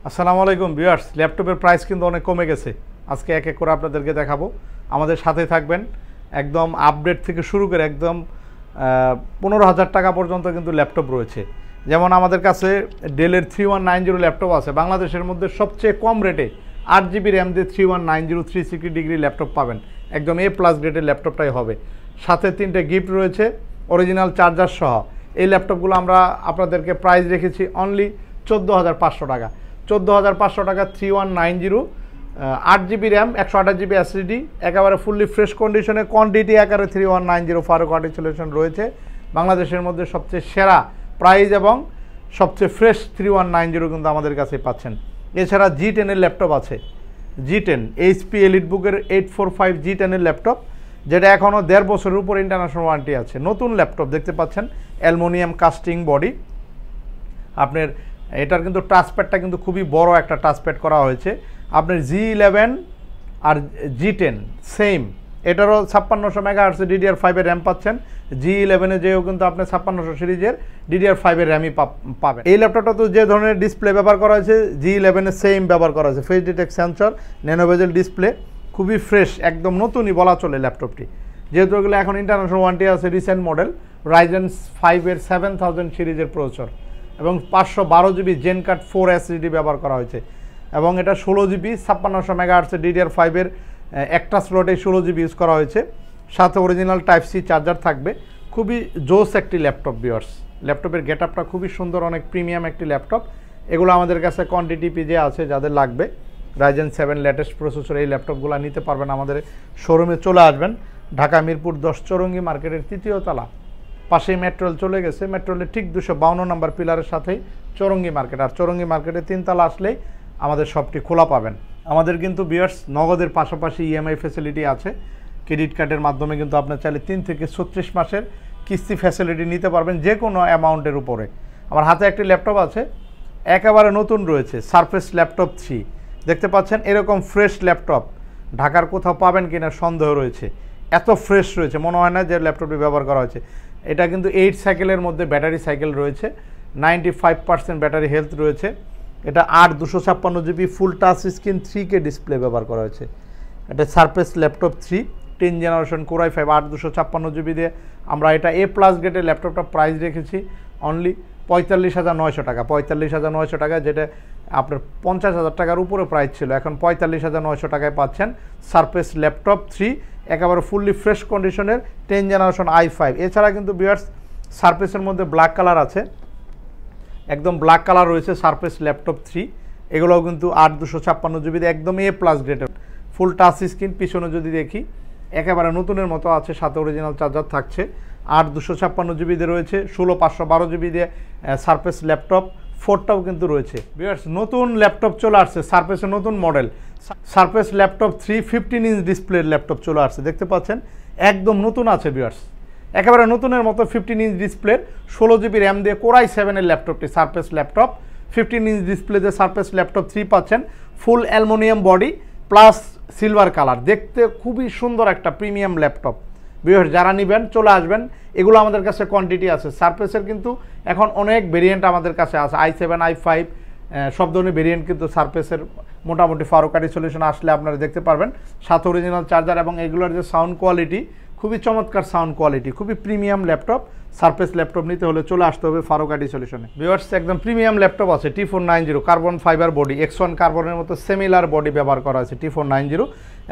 আসসালামু আলাইকুম ভিউয়ার্স, ল্যাপটপের প্রাইস কিন্তু অনেক কমে গেছে। আজকে এক এক করে আপনাদেরকে দেখাবো, আমাদের সাথে থাকবেন। একদম আপডেট থেকে শুরু করে একদম 15,000 টাকা পর্যন্ত কিন্তু ল্যাপটপ রয়েছে। যেমন আমাদের কাছে ডেলের 3190 ল্যাপটপ আছে, বাংলাদেশের মধ্যে সবচেয়ে কম রেটে 8 GB র্যাম দিয়ে 3190 360 ল্যাপটপ পাবেন। একদম A+ গ্রেডের ল্যাপটপটাই হবে। সাথে 3টে গিফট রয়েছে অরিজিনাল চার্জার সহ। এই ল্যাপটপগুলো আমরা আপনাদেরকে প্রাইস রেখেছি অনলি 14,500 টাকা। 14,500 টাকা 3190, 8 GB র্যাম, 128 GB SSD, একেবারে ফুললি ফ্রেশ কন্ডিশনে, কোয়ান্টিটি আকারে 3190 ফারুক আর্টিকুলেশন রয়েছে। বাংলাদেশের মধ্যে সবচেয়ে সেরা প্রাইস এবং সবচেয়ে ফ্রেশ 3190 কিন্তু আমাদের কাছে পাচ্ছেন। এছাড়া G10 এর ল্যাপটপ আছে, G10 HP এলিটবুকের 845 G10 এর ল্যাপটপ, যেটা এখনও 1.5 বছরের উপর ইন্টারন্যাশনাল ওয়ারেন্টি আছে। নতুন ল্যাপটপ দেখতে পাচ্ছেন, অ্যালুমিনিয়াম কাস্টিং বডি। আপনার এটার কিন্তু টাচপ্যাডটা কিন্তু খুবই বড় একটা টাচপ্যাড করা হয়েছে। আপনার G11 আর G10 সেম, এটারও 5600 MHz DDR5 এর র্যাম পাচ্ছেন। G11 যেও কিন্তু আপনি 5600 সিরিজের DDR5 এর র্যামই পাবেন। এই ল্যাপটপটা তো যে ধরনের ডিসপ্লে ব্যবহার করা হয়েছে G11 এর সেম ব্যবহার করা হয়েছে, ফেস ডিটেক্ট সেন্সর, ন্যানোবেজেল ডিসপ্লে, খুবই ফ্রেশ, একদম নতুনই বলা চলে ল্যাপটপটি। যেহেতু এগুলো এখন ইন্টারন্যাশনাল ওয়ারেন্টি আছে, রিসেন্ট মডেল, Ryzen 5 এর 7000 সিরিজের প্রসেসর এবং 512 GB জেন কাট 4 SSD ব্যবহার করা হয়েছে। এবং এটা 16 GB 5600 MHz DDR5 এর একটা স্লটে 16 GB ইউজ করা হয়েছে। সাথে অরিজিনাল টাইপ সি চার্জার থাকবে। খুবই জোস একটি ল্যাপটপ ভিউয়ার্স। ল্যাপটপের গেটআপটা খুবই সুন্দর, অনেক প্রিমিয়াম একটি ল্যাপটপ। এগুলো আমাদের কাছে কোয়ান্টিটি পিজে আছে, যাদের লাগবে Ryzen 7 লেটেস্ট প্রসেসর এই ল্যাপটপগুলো নিতে পারবেন। আমাদের শোরুমে চলে আসবেন, ঢাকা মিরপুর 10 চৌরঙ্গি মার্কেটের 3য় তলা, পাশেই মেট্রোল চলে গেছে। মেট্রোলের ঠিক 252 নম্বর পিলারের সাথেই চৌরঙ্গি মার্কেট। আর চৌরঙ্গি মার্কেটে 3 তলা আসলেই আমাদের শপটি খোলা পাবেন। আমাদের কিন্তু ভিউয়ার্স নগদের পাশাপাশি EMI ফ্যাসিলিটি আছে। ক্রেডিট কার্ডের মাধ্যমে কিন্তু আপনার চাইলে 3 থেকে 36 মাসের কিস্তি ফ্যাসিলিটি নিতে পারবেন যে কোনো অ্যামাউন্টের উপরে। আমার হাতে একটি ল্যাপটপ আছে, একেবারে নতুন রয়েছে, সারফেস ল্যাপটপ 3 দেখতে পাচ্ছেন। এরকম ফ্রেশ ল্যাপটপ ঢাকার কোথাও পাবেন কিনা সন্দেহ রয়েছে, এত ফ্রেশ রয়েছে, মনে হয় না যে ল্যাপটপটি ব্যবহার করা হয়েছে। এটা কিন্তু 8 সাইকেলের মধ্যে ব্যাটারি সাইকেল রয়েছে, 95% ব্যাটারি হেলথ রয়েছে। এটা 256 GB ফুল টাচ স্ক্রিন 3K ডিসপ্লে ব্যবহার করা হয়েছে। এটা surface laptop 3 10 generation Core i5 256 GB দিয়ে আমরা এটা A+ গ্রেডের ল্যাপটপটা প্রাইস রেখেছি অনলি 45,900 টাকা। 45,900 টাকা, যেটা আপনার 50,000 টাকার উপরে প্রাইস ছিল, এখন 45,900 টাকায় পাচ্ছেন সারফেস ল্যাপটপ 3, একেবারে ফুললি ফ্রেশ কন্ডিশনের 10 জেনারেশন i5। এছাড়া কিন্তু ভিউয়ার্স সারফেসের মধ্যে ব্ল্যাক কালার আছে, একদম ব্ল্যাক কালার রয়েছে সারফেস ল্যাপটপ 3। এগুলোও কিন্তু 256 GB দিয়ে একদম A+ গ্রেডের ফুল টাচ স্ক্রিন। পিছনে যদি দেখি একেবারে নতুনের মতো আছে, সাথে অরিজিনাল চার্জার থাকছে। 256 GB দিয়ে রয়েছে, 512 GB দিয়ে সারফেস ল্যাপটপ 4টাও কিন্তু রয়েছে। ভিউয়ার্স নতুন ল্যাপটপ চলে আসছে, সারফেসের নতুন মডেল সারফেস ল্যাপটপ 3 15 ইঞ্চ ডিসপ্লের ল্যাপটপ চলে আসছে, দেখতে পাচ্ছেন একদম নতুন আছে ভিউয়ার্স, একেবারে নতুনের মতো 15 ইঞ্চ ডিসপ্লের 16 GB র্যাম দিয়ে Core i7 এর ল্যাপটপটি সারফেস ল্যাপটপ 15 ইঞ্চ ডিসপ্লে দিয়ে সারফেস ল্যাপটপ 3 পাচ্ছেন। ফুল aluminium body plus silver colour, দেখতে খুবই সুন্দর একটা প্রিমিয়াম ল্যাপটপ। ভিউয়ার্স যারা নেবেন চলে আসবেন, এগুলো আমাদের কাছে কোয়ান্টিটি আছে। সারফেসের কিন্তু এখন অনেক ভেরিয়েন্ট আমাদের কাছে আছে, i7 i5 সব ধরনের ভেরিয়েন্ট কিন্তু সারফেসের মোটামুটি ফারুক আর্টিকুলেশন আসলে আপনারা দেখতে পারবেন। সাথে অরিজিনাল চার্জার এবং এগুলোর যে সাউন্ড কোয়ালিটি, খুবই চমৎকার সাউন্ড কোয়ালিটি, খুবই প্রিমিয়াম ল্যাপটপ। সারফেস ল্যাপটপ নিতে হলে চলে আসতে হবে ফারুক আইটি সলিউশনে। ভিউয়ার্স একদম প্রিমিয়াম ল্যাপটপ আছে T490 carbon fibre body, X1 কার্বনের মতো সিমিলার বডি ব্যবহার করা হয়েছে T490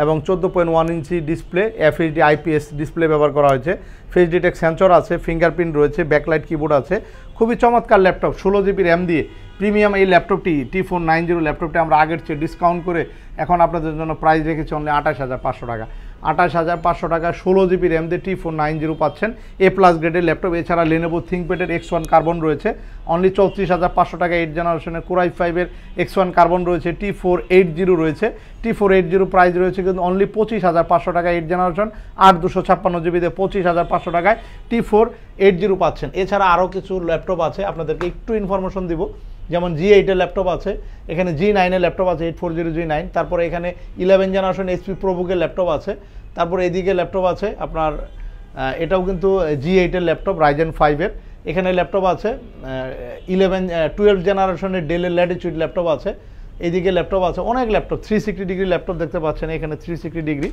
এবং 14.1 inch display FHD IPS display ব্যবহার করা হয়েছে। ফেস ডিটেক্ট সেন্সর আছে, ফিঙ্গারপ্রিন্ট রয়েছে, ব্যাকলাইট কিবোর্ড আছে। খুবই চমৎকার ল্যাপটপ, 16 GB র্যাম দিয়ে প্রিমিয়াম এই ল্যাপটপটি T490 ল্যাপটপটি আমরা আগের চেয়ে ডিসকাউন্ট করে এখন আপনাদের জন্য প্রাইস রেখেছি অনলি 28,500 টাকা। 28,500 টাকা 16 GB র্যাম দিয়ে T490 পাচ্ছেন, A+ গ্রেডের ল্যাপটপ। এছাড়া Lenovo ThinkPad-এর X1 কার্বন রয়েছে অনলি 34,500 টাকা। 8 জেনারেশনের Core i5 এর X1 কার্বন রয়েছে, T480 রয়েছে। T480 প্রাইস রয়েছে কিন্তু অনলি 25,500 টাকা। 8 জেনারেশন 256 GB দিয়ে 25,500 টাকায় T480 পাচ্ছেন। এছাড়া আরও কিছু ল্যাপটপ আছে, আপনাদেরকে একটু ইনফরমেশন দিব। যেমন G8 এর ল্যাপটপ আছে, এখানে G9 এর ল্যাপটপ আছে 840 G9, তারপরে এখানে 11 জেনারেশন HP ProBook-এর ল্যাপটপ আছে। তারপরে এদিকে ল্যাপটপ আছে আপনার, এটাও কিন্তু G8 এর ল্যাপটপ Ryzen 5 এর। এখানে ল্যাপটপ আছে 12 জেনারেশনের ডেলের ল্যাটিটিউড ল্যাপটপ আছে। এইদিকে ল্যাপটপ আছে, অনেক ল্যাপটপ 360 ডিগ্রি ল্যাপটপ দেখতে পাচ্ছেন, এখানে 360 ডিগ্রি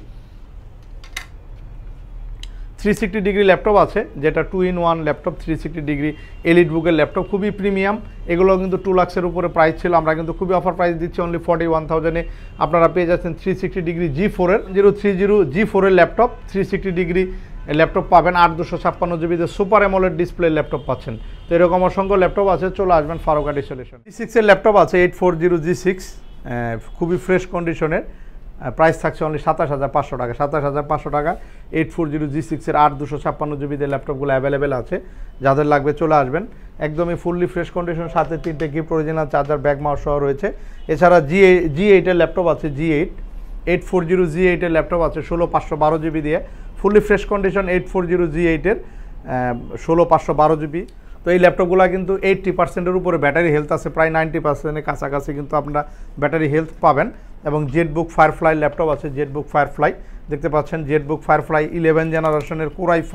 ল্যাপটপ আছে, যেটা 2-in-1 ল্যাপটপ 360 ডিগ্রি এলিট বুকের ল্যাপটপ, খুবই প্রিমিয়াম। এগুলো কিন্তু 2 লাখের উপরে প্রাইস ছিল, আমরা কিন্তু খুবই অফার প্রাইস দিচ্ছি অনলি 41,000-এ আপনারা পেয়ে যাচ্ছেন 360 ডিগ্রি G4 এর 030 G4 এর ল্যাপটপ। 360 ডিগ্রি ল্যাপটপ পাবেন, 8 256 জিবিতে সুপার অ্যামোলেড ডিসপ্লে ল্যাপটপ পাচ্ছেন। তো এরকম অসংখ্য ল্যাপটপ আছে, চলে আসবেন ফারুক আইটি সলিউশন। G6 এর ল্যাপটপ আছে 840 G6, খুবই ফ্রেশ কন্ডিশনের, প্রাইস থাকছে অনলি 27,500 টাকা। 27,500 টাকা 840 G6 এর 8 256 জিবিতে ল্যাপটপগুলো অ্যাভেলেবেল আছে, যাদের লাগবে চলে আসবেন। একদমই ফুললি ফ্রেশ কন্ডিশন, সাথে 3টে gift original charger, bag mouse সহ রয়েছে। এছাড়া G8 এর ল্যাপটপ আছে, G8 840 G8 এর ল্যাপটপ আছে 16,512 জিবি দিয়ে, ফুললি ফ্রেশ কন্ডিশন 840 G8 এর 16,512 জিবি। তো এই ল্যাপটপগুলো কিন্তু 80%-এর উপরে ব্যাটারি হেলথ আছে, প্রায় 90%-এর কাছাকাছি কিন্তু আপনারা ব্যাটারি হেলথ পাবেন। এবং জেটবুক ফায়ারফ্লাই ল্যাপটপ আছে, জেটবুক ফায়ারফ্লাই দেখতে পাচ্ছেন, জেটবুক ফায়ারফ্লাই 11 জেনারেশনের Core i5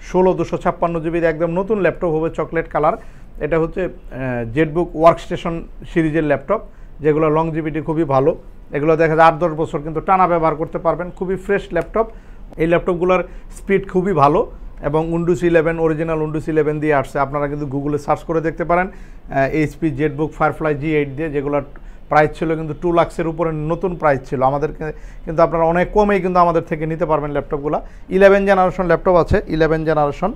16 জিবির একদম নতুন ল্যাপটপ হবে, চকলেট কালার। এটা হচ্ছে জেটবুক ওয়ার্কস্টেশন সিরিজের ল্যাপটপ, যেগুলো লংজিভিটি খুবই ভালো, এগুলো দেখা যায় 8-10 বছর কিন্তু টানা ব্যবহার করতে পারবেন, খুবই ফ্রেশ ল্যাপটপ। এই ল্যাপটপগুলোর স্পিড খুবই ভালো এবং উইন্ডোজ 11 অরিজিনাল উইন্ডোজ 11 দিয়ে আসছে, আপনারা কিন্তু গুগলে সার্চ করে দেখতে পারেন এইচপি জেটবুক ফায়ারফ্লাই G8 দিয়ে, যেগুলোর প্রাইস ছিল কিন্তু 2 লাখের উপরে নতুন প্রাইস ছিল। আমাদেরকে কিন্তু আপনারা অনেক কমেই কিন্তু আমাদের থেকে নিতে পারবেন ল্যাপটপগুলো। 11 জেনারেশন ল্যাপটপ আছে, 11 জেনারেশন,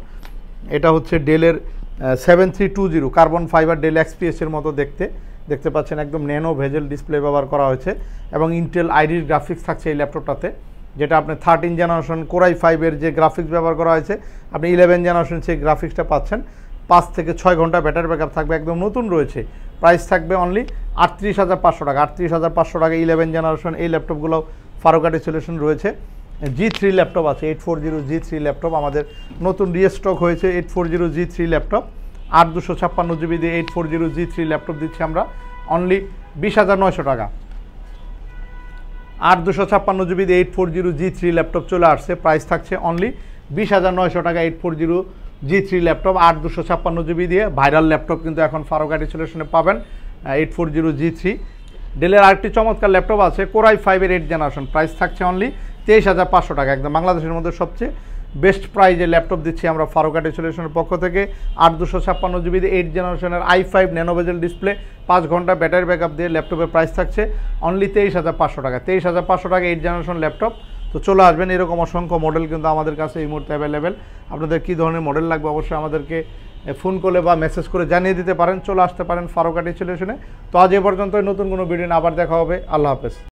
এটা হচ্ছে ডেলের 7320 কার্বন ফাইবার ডেল XPS এর মতো দেখতে পাচ্ছেন, একদম ন্যানো ভেজেল ডিসপ্লে ব্যবহার করা হয়েছে এবং ইন্টেল আইরিস গ্রাফিক্স থাকছে এই ল্যাপটপটাতে, যেটা আপনি 13 জেনারেশন Core i5 এর যে গ্রাফিক্স ব্যবহার করা হয়েছে, আপনি 11 জেনারেশন সেই গ্রাফিক্সটা পাচ্ছেন। 5 থেকে 6 ঘন্টা ব্যাটারি ব্যাকআপ থাকবে, একদম নতুন রয়েছে। প্রাইস থাকবে অনলি 38,500 টাকা। 38,500 টাকা 11 জেনারেশন এই ল্যাপটপগুলো ফারুক আইটি সলিউশন রয়েছে। G3 ল্যাপটপ আছে, 840 G3 ল্যাপটপ আমাদের নতুন রিস্টক হয়েছে। 840 G3 ল্যাপটপ 8 256 জিবি দিয়ে 840 G3 ল্যাপটপ দিচ্ছি আমরা অনলি 20,900 টাকা। 8 256 জিবি দিয়ে 840 G3 ল্যাপটপ চলে আসছে, প্রাইস থাকছে অনলি 20,900 টাকা। 840 G3 ল্যাপটপ 8 256 জিবি দিয়ে ভাইরাল ল্যাপটপ কিন্তু এখন ফারুক আইটি সলিউশনে পাবেন। 840 G3 ডেলের আরেকটি চমৎকার ল্যাপটপ আছে Core i5 এর 8 জেনারেশন, প্রাইস থাকছে অনলি 23,500 টাকা। একদম বাংলাদেশের মধ্যে সবচেয়ে বেস্ট প্রাইজে ল্যাপটপ দিচ্ছি আমরা ফারুক আইটি সলিউশনের পক্ষ থেকে। 8 256 জিবি দিয়ে 8 জেনারেশনের i5 ন্যানো বেজেল ডিসপ্লে, 5 ঘন্টা ব্যাটারি ব্যাকআপ দিয়ে ল্যাপটপের প্রাইস থাকছে অনলি 23,500 টাকা। 23,500 টাকা 8 জেনারেশন ল্যাপটপ। তো চলে আসবেন, এরকম অসংখ্য মডেল কিন্তু আমাদের কাছে এই মুহূর্তে অ্যাভেলেবেল। আপনাদের কী ধরনের মডেল লাগবে অবশ্যই আমাদেরকে ফোন করে বা মেসেজ করে জানিয়ে দিতে পারেন, চলে আসতে পারেন ফারুক আইটি সলিউশনে। তো আজ এ পর্যন্ত, নতুন কোনো ভিডিও আবার দেখা হবে। আল্লাহ হাফেজ।